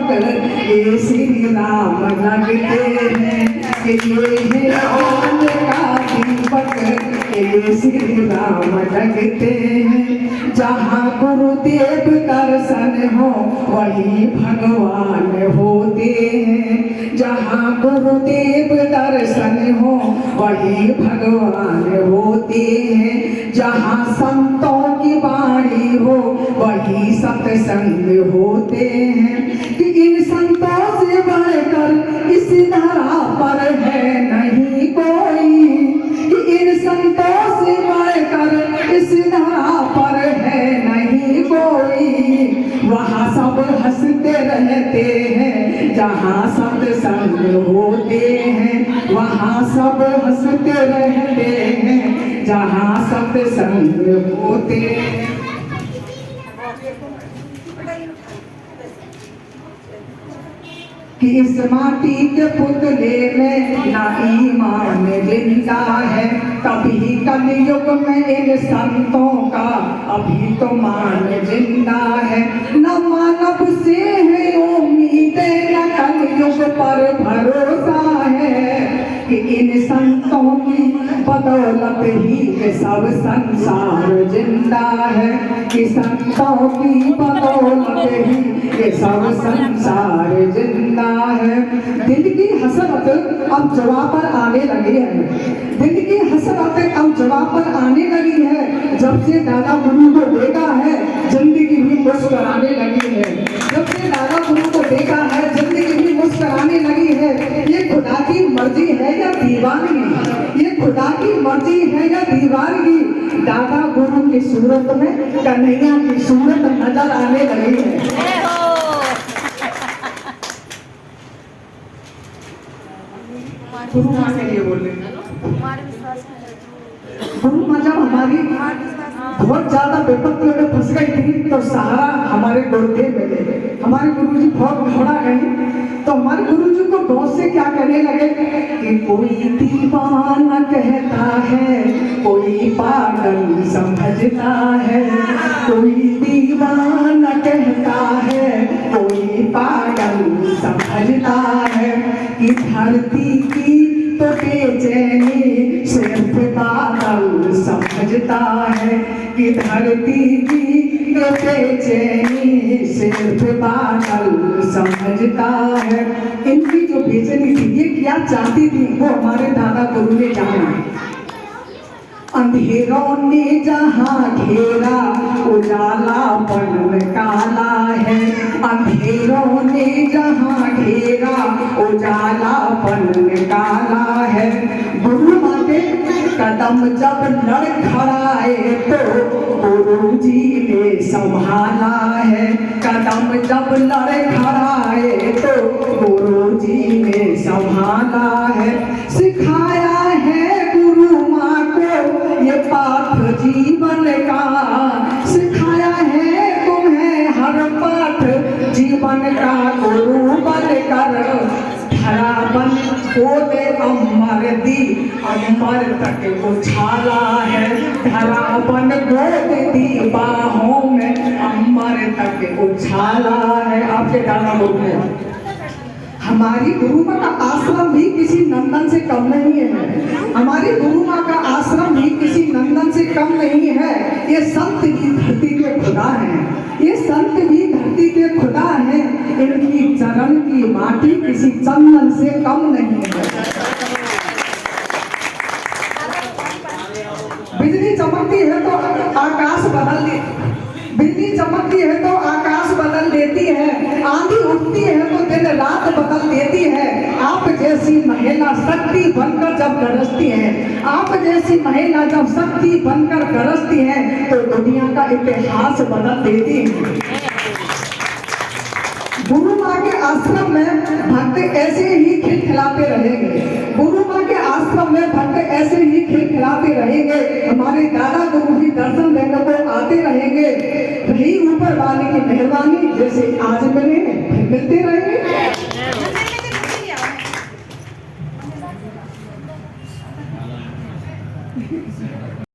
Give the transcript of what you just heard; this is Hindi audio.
दीपक ये श्री राम लगते हैं कि ये है ज्ञान का दीपक ये श्री राम लगते हैं। जहाँ गुरुदेव दर्शन हो वही भगवान होते हैं। जहाँ गुरुदेव दर्शन हो वही भगवान होते हैं। जहाँ संतों की वाणी हो वही सत्संग होते हैं। कि इन संतों से बढ़कर इस धरा पर है नहीं कोई। कि इन संतों से बढ़कर इस धरा पर है नहीं कोई। वहाँ सब हंसते रहते हैं जहाँ सत्संग होते हैं। वहाँ सब हंसते रहते हैं जहाँ सत्संग होते हैं। कि इस माटी के पुतले में ना ईमान जिंदा है। कभी कलयुग में इन संतों का अभी तो मान जिंदा है। न मानव से है उम्मीद न कलयुग पर भरोसा है। कि इन संतों की बदौलत ही ये सब संसार जिंदा है। कि संतों की बदौलत ही ये सब संसार जिंदा है। दिल की हसरत अब जवाब पर आने लगी है। दिल की हसरत अब जवाब पर आने लगी है। जब से दादा गुरु को देखा है जिंदगी भी मुस्कुराने लगी है। जब से दादा गुरु को देखा है जिंदगी भी मुस्कुराने लगी है। ये खुदा की मर्जी है या दीवानगी। ये खुदा की मर्जी है या दीवानगी। दादा गुरु की सूरत में कन्हैया की सूरत नजर आने लगी है। गुरु माँ के लिए बोल रहे हैं। गुरु माँ जब हमारी बहुत ज्यादा विपत्तियों में फंस गई थी तो सहारा हमारे गुरुदेव मिले। हमारे गुरुजी बहुत घबरा गए तो हमारे गुरुजी को बहुत से क्या कहने लगे कि कोई दीवाना कहता है कोई पागल समझता है। कोई दीवाना कहता है कोई पागल समझता है। कि धरती की तो बेचैनी सिर्फ बादल समझता है। कि धरती की तो बेचैनी सिर्फ बादल समझता है। इनकी जो बेचैनी थी ये क्या चाहती थी वो हमारे दादा गुरु ने जाना। अंधेरों ने जहाँ घेरा उजालापन काला है। अंधेरों ने जहाँ घेरा उजालापन काला है। गुरु माँ के कदम जब लड़खड़ाए तो गुरु जी ने संभाला है। कदम जब लड़खड़ाए तो गुरु जी ने संभाला है। सिखाया है गुरु माँ को ये पाठ जीवन का। सिखाया है तुम्हें हर पाठ जीवन का। गुरु बन कर धरा बन गोदे अमर दी अमर तक उछाला है। धरा बन गोद दी बाहों में अमर तक उछाला है। आपके दादा लोग हैं। हमारी गुरु माँ का आश्रम भी किसी नंदन से कम नहीं है। हमारी गुरु माँ का आश्रम भी किसी नंदन से कम नहीं है। ये संत भी धरती के खुदा हैं। ये संत भी धरती के खुदा हैं। इनकी चरण की माटी किसी चंदन से कम नहीं है। बिजली चमकती है तो आकाश बदल देती। बिजली चमकती है तो आकाश बदल देती है। आंधी उठती है तो दिन रात बदल देती है। आप जैसी महिला शक्ति बनकर जब गरजती है। आप जैसी महिला जब शक्ति बनकर गरजती है तो दुनिया का इतिहास बदल देती है। गुरु माँ के आश्रम में भक्त ऐसे ही खिलखिलाते रहेंगे। गुरु माँ के आश्रम में भक्त ऐसे ही खिलखिलाते रहेंगे। हमारे दादा गुरु भी दर्शन देने को आते रहेंगे। रही ऊपर वाले की मेहरबानी जैसे आज मिलते रहेंगे।